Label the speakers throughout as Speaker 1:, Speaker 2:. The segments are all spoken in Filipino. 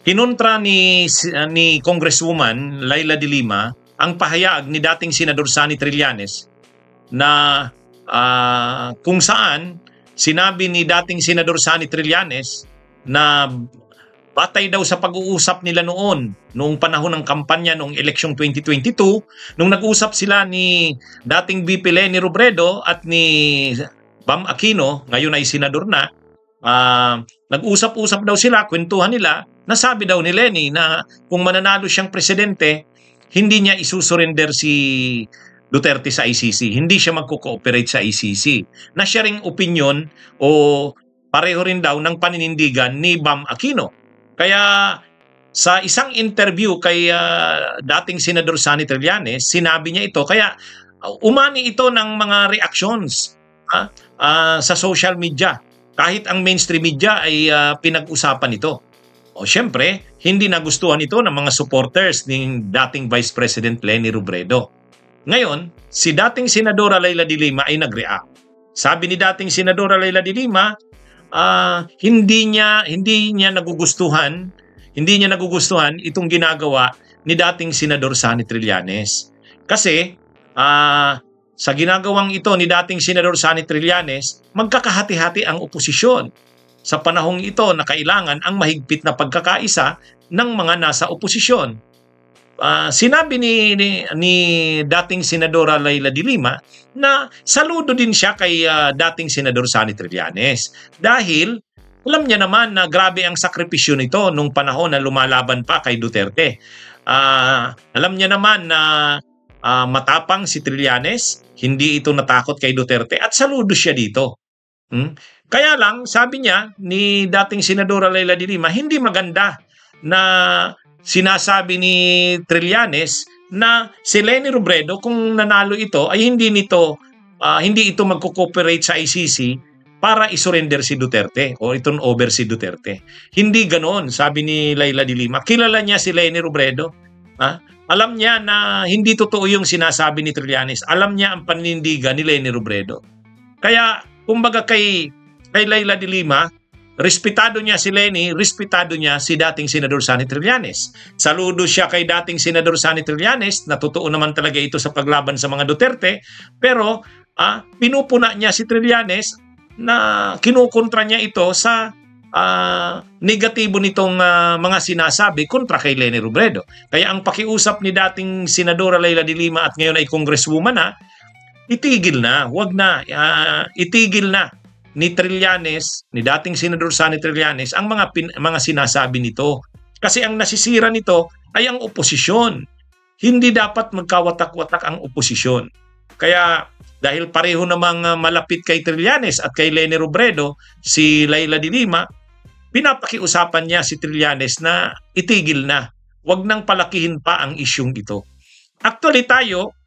Speaker 1: Kinontra ni Congresswoman Laila de Lima ang pahayag ni dating Senador Sonny Trillanes na kung saan sinabi ni dating Senador Sonny Trillanes na batay daw sa pag-uusap nila noong panahon ng kampanya noong eleksyon 2022, nung nag-usap sila ni dating VP Leni Robredo at ni Bam Aquino, ngayon ay senador na, nag-usap-usap daw sila, kwentuhan nila, nasabi daw ni Leni na kung mananalo siyang presidente, hindi niya isusurrender si Duterte sa ICC. Hindi siya magko-cooperate sa ICC. Na siya ring opinion o pareho rin daw ng paninindigan ni Bam Aquino. Kaya sa isang interview kay dating Senador Sonny Trillanes, sinabi niya ito. Kaya umani ito ng mga reactions sa social media. Kahit ang mainstream media ay pinag-usapan ito. O syempre, hindi nagustuhan ito ng mga supporters ng dating Vice President Leni Robredo. Ngayon, si dating Senadora Laila de Lima ay nag-react. Sabi ni dating Senadora Laila de Lima, hindi niya nagugustuhan itong ginagawa ni dating Senador Sonny Trillanes. Kasi sa ginagawang ito ni dating Senador Sonny Trillanes, magkakahati-hati ang oposisyon. Sa panahong ito na kailangan ang mahigpit na pagkakaisa ng mga nasa oposisyon. Sinabi ni dating Senadora Laila de Lima na saludo din siya kay dating Senador Sonny Trillanes dahil alam niya naman na grabe ang sakripisyo nito nung panahon na lumalaban pa kay Duterte. Alam niya naman na matapang si Trillanes, hindi ito natakot kay Duterte at saludo siya dito. Kaya lang, sabi niya ni dating Senadora Laila de Lima, hindi maganda na sinasabi ni Trillanes na si Leni Robredo kung nanalo ito ay hindi ito magko-cooperate sa ICC para isurrender si Duterte o i-turn over si Duterte. Hindi ganoon, sabi ni Laila de Lima. Kilala niya si Leni Robredo. Alam niya na hindi totoo yung sinasabi ni Trillanes. Alam niya ang paninindigan ni Leni Robredo. Kaya, kumbaga kay Laila de Lima, respetado niya si Leni, respetado niya si dating Senador Sonny Trillanes. Saludo siya kay dating Senador Sonny Trillanes, na totoo naman talaga ito sa paglaban sa mga Duterte, pero pinupuna niya si Trillanes na kinukontra niya ito sa negatibo nitong mga sinasabi kontra kay Leni Robredo. Kaya ang pakiusap ni dating Senadora Laila de Lima at ngayon ay Congresswoman na, itigil na, wag na, itigil na ni Trillanes, ni dating Senador Sonny Trillanes ang mga sinasabi nito. Kasi ang nasisira nito ay ang oposisyon. Hindi dapat magkawatak-watak ang oposisyon. Kaya dahil pareho namang malapit kay Trillanes at kay Leni Robredo, si Laila de Lima, pinapakiusapan niya si Trillanes na itigil na. Wag nang palakihin pa ang isyung ito. Actually tayo,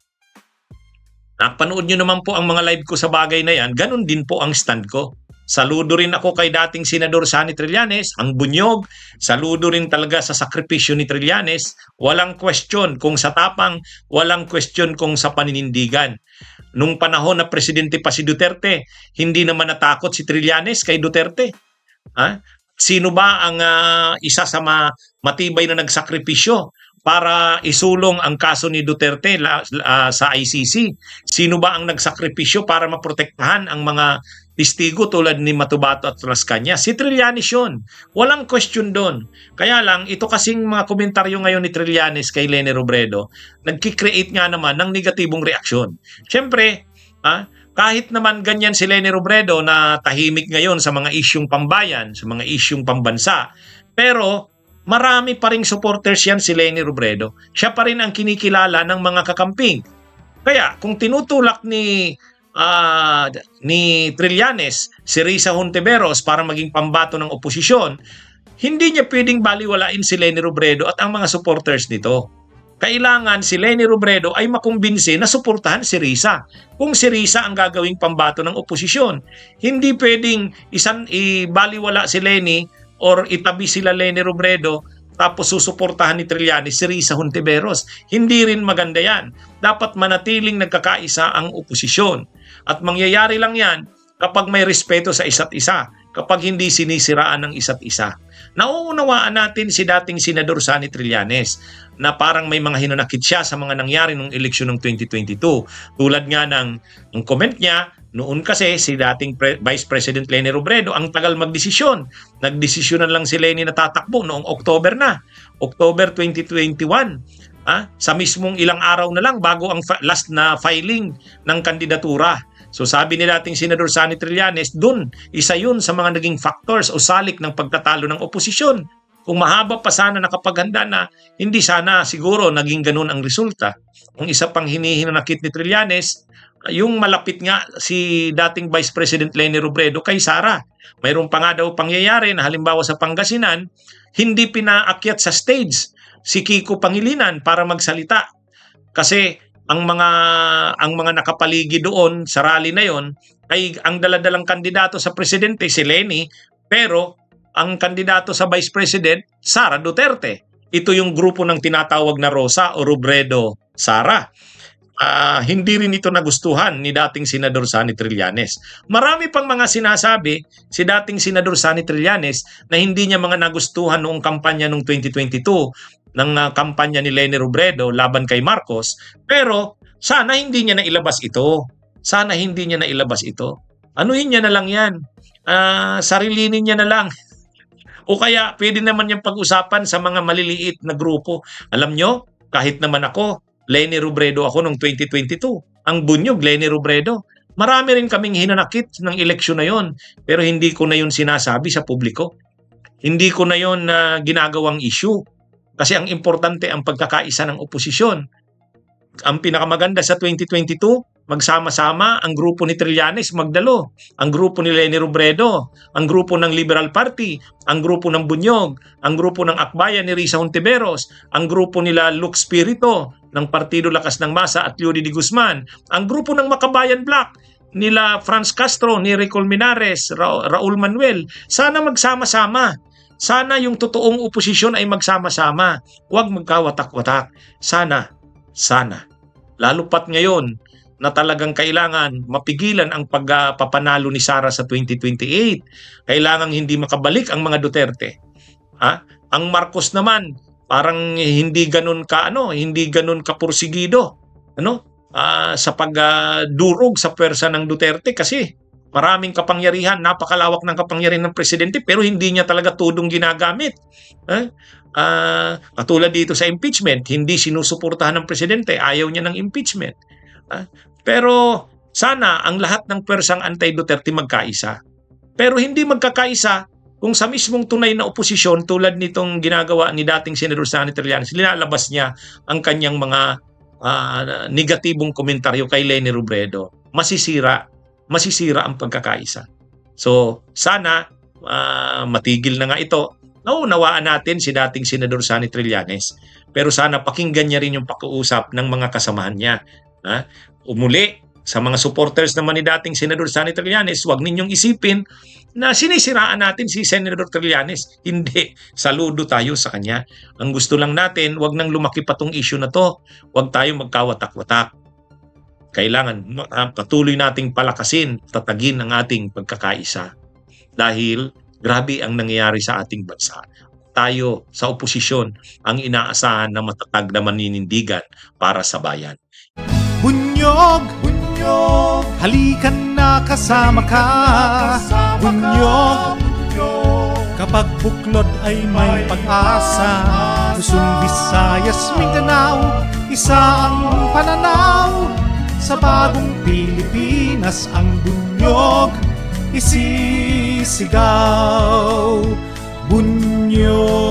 Speaker 1: napanood nyo naman po ang mga live ko sa bagay na yan, ganun din po ang stand ko. Saludo rin ako kay dating Senador Sonny Trillanes, ang bunyog. Saludo rin talaga sa sakripisyo ni Trillanes. Walang question kung sa tapang, walang question kung sa paninindigan. Nung panahon na presidente pa si Duterte, hindi naman natakot si Trillanes kay Duterte. Sino ba ang isa sa matibay na nagsakripisyo para isulong ang kaso ni Duterte sa ICC? Sino ba ang nagsakripisyo para maprotektahan ang mga testigo tulad ni Matubato at Las Cañas? Si Trillanes yun. Walang question doon. Kaya lang, ito kasing mga komentaryo ngayon ni Trillanes kay Leni Robredo, nagkikreate nga naman ng negatibong reaksyon. Siyempre, kahit naman ganyan si Leni Robredo na tahimik ngayon sa mga isyung pambayan, sa mga isyung pambansa, pero marami pa ring supporters yan si Leni Robredo. Siya pa rin ang kinikilala ng mga kakamping. Kaya kung tinutulak ni Trillanes si Risa Hontiveros para maging pambato ng oposisyon, hindi niya pwedeng baliwalain si Leni Robredo at ang mga supporters nito. Kailangan si Leni Robredo ay makumbinsi na suportahan si Risa. Kung si Risa ang gagawing pambato ng oposisyon, hindi pwedeng ibaliwala si Leni or itabi sila Leni Robredo tapos susuportahan ni Trillanes si Risa Hontiveros. Hindi rin maganda yan. Dapat manatiling nagkakaisa ang oposisyon. At mangyayari lang yan kapag may respeto sa isa't isa. kapag hindi sinisiraan ng isa't isa. Nauunawaan natin si dating Senador Sonny Trillanes na parang may mga hinanakit siya sa mga nangyari nung eleksyon ng 2022. Tulad nga ng comment niya, noon kasi si dating Vice President Leni Robredo ang tagal magdesisyon. Nagdesisyonan lang si Leni na tatakbo noong October na. October 2021. Sa mismong ilang araw na lang bago ang last na filing ng kandidatura. So sabi ni dating Senador Sonny Trillanes, isa yun sa mga naging factors o salik ng pagtatalo ng oposisyon. Kung mahaba pa sana nakapaghanda na, hindi sana siguro naging ganun ang resulta. Ang isa pang hinihinanakit ni Trillanes, yung malapit nga si dating Vice President Leni Robredo kay Sara. Mayroon pa nga daw pangyayari na halimbawa sa Pangasinan, hindi pinaakyat sa stage si Kiko Pangilinan para magsalita. Kasi ang mga nakapaligid doon sa rally na yon ay ang daladalang kandidato sa presidente si Leni, pero ang kandidato sa Vice President Sara Duterte. Ito yung grupo ng tinatawag na Rosa o Robredo Sara. Hindi rin ito nagustuhan ni dating Senador Sonny Trillanes. Marami pang mga sinasabi si dating Senador Sonny Trillanes na hindi niya mga nagustuhan noong kampanya noong 2022 ng kampanya ni Leni Robredo laban kay Marcos, pero sana hindi niya na ilabas ito. Sana hindi niya na ilabas ito. Anuhin niya na lang yan. Sarilinin niya na lang. O kaya pwede naman yung pag-usapan sa mga maliliit na grupo. Alam nyo, kahit naman ako, Leni Robredo ako noong 2022. Ang bunyog, Leni Robredo. Marami rin kaming hinanakit ng eleksyon na yon, pero hindi ko na yun sinasabi sa publiko. Hindi ko na yun ginagawang issue. Kasi ang importante ang pagkakaisa ng oposisyon. Ang pinakamaganda sa 2022, magsama-sama ang grupo ni Trillanes magdalo, ang grupo ni Leni Robredo, ang grupo ng Liberal Party, ang grupo ng Bunyog, ang grupo ng Akbayan ni Risa Hontiveros, ang grupo nila Luke Spirito ng Partido Lakas ng Masa at Leody de Guzman, ang grupo ng Makabayan Black nila Franz Castro, ni Ricol Minares, Raul Manuel. Sana magsama-sama. Sana yung totoong oposisyon ay magsama-sama. Huwag magkawatak-watak. Sana. Lalo pat ngayon na talagang kailangan mapigilan ang pagpapanalo ni Sara sa 2028. Kailangan hindi makabalik ang mga Duterte. Ang Marcos naman, parang hindi ganun kapursigido. Sa pagdurog sa pwersa ng Duterte kasi maraming kapangyarihan, napakalawak ng kapangyarihan ng presidente pero hindi niya talaga tudong ginagamit. Katulad dito sa impeachment, hindi sinusuportahan ng presidente, ayaw niya ng impeachment. Pero sana ang lahat ng pwersang anti-Duterte magkaisa. Pero hindi magkakaisa kung sa mismong tunay na oposisyon tulad nitong ginagawa ni dating Senador Sonny Trillanes, linalabas niya ang kanyang mga negatibong komentaryo kay Leni Robredo. Masisira ang pagkakaisa. So, sana matigil na nga ito. Naunawaan natin si dating Senador Sonny Trillanes. Pero sana pakinggan niya rin yung pakiusap ng mga kasamahan niya. Umuli, sa mga supporters naman ni dating Senador Sonny Trillanes, huwag ninyong isipin na sinisiraan natin si Senador Trillanes. Hindi. Saludo tayo sa kanya. Ang gusto lang natin, huwag nang lumaki pa tong issue na to. Huwag tayo magkawatak-watak. Kailangan patuloy nating palakasin, tatagin ang ating pagkakaisa. Dahil grabe ang nangyayari sa ating bansa. Tayo sa oposisyon ang inaasahan na matatag na maninindigan para sa bayan.
Speaker 2: Bunyog, bunyog, halikan na kasama ka. Bunyog, kapag buklod ay may pag-asa. Luzon, Visayas, Mindanao, isa ang pananaw. Sa bagong Pilipinas ang bunyog isisigaw. Bunyog.